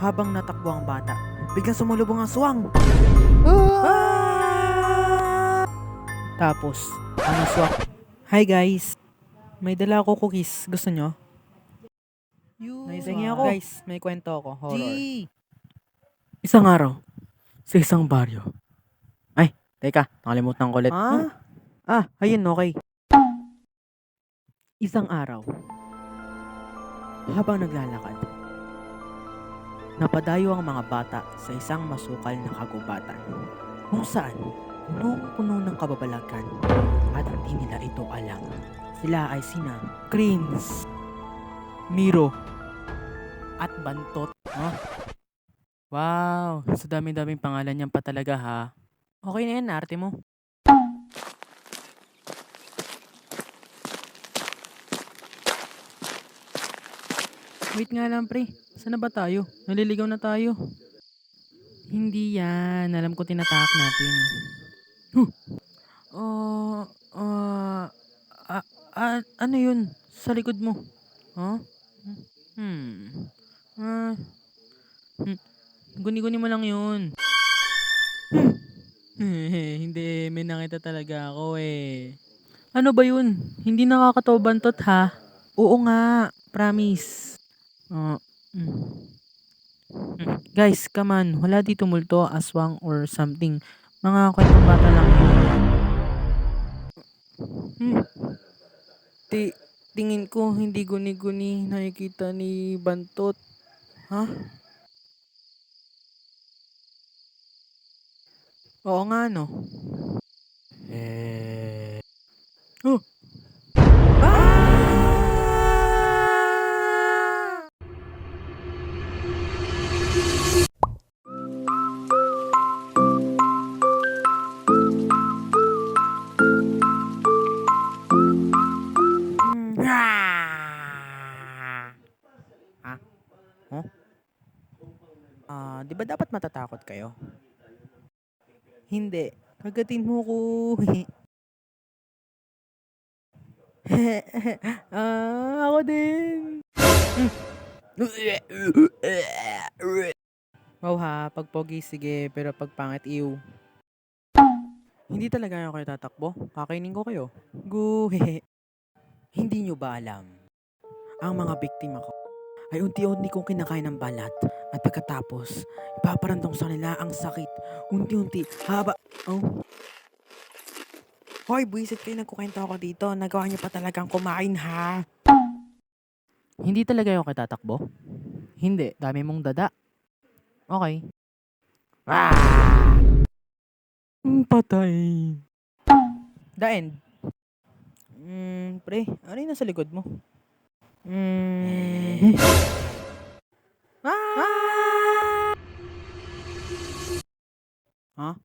Habang natakbo ang bata, biglang sumulubong ang swang. Tapos, ang aswang. Hi guys! May dala ako cookies. Gusto nyo? Naisingi ako. Guys, may kwento ako. Horror. Isang araw, sa isang baryo. Ay, teka. Nakalimutan ko ulit. Ayun, okay. Isang araw, habang naglalakad, napadayo ang mga bata sa isang masukal na kagubatan kung saan punong-puno ng kababalagan at hindi nila ito alam. Sila ay sina Crins, Miro, at Bantot. Wow, sa dami-daming pangalan niyan pa talaga ha. Okay na yan, arte mo. Wait nga lang pre, saan na ba tayo? Naliligaw na tayo. Hindi yan, alam ko tinatahak natin. Ano yun? Sa likod mo? Huh? Guni-guni mo lang yun. Hindi, may nakita talaga ako eh. Ano ba yun? Hindi nakakatawa bantot ha? Oo nga, promise. Guys, come on. Wala dito multo, aswang, or something. Mga kwentong bata lang yun. Tingin ko hindi guni-guni nakikita ni Bantot. Ha? Oo nga no. Oh! Di ba dapat matatakot kayo? Hindi. Kagatin mo ko. Ako din. Wow ha, pag pogi sige, pero pag pangit iw. Hindi talaga ako kayo tatakbo. Kakainin ko kayo. Guhe. Hindi nyo ba alam? Ang mga biktima ko ay unti-unti kong kinakain ng balat at pagkatapos, ipaparandong sa nila ang sakit. Unti-unti, haba. Hoy, buwisit kayo, nagkukwento ako dito. Nagawa niyo pa talagang kumain ha. Hindi talaga ako tatakbo? Hindi, dami mong dada. Okay. Patay. The end. Pre, ano yung nasa likod mo? Ha?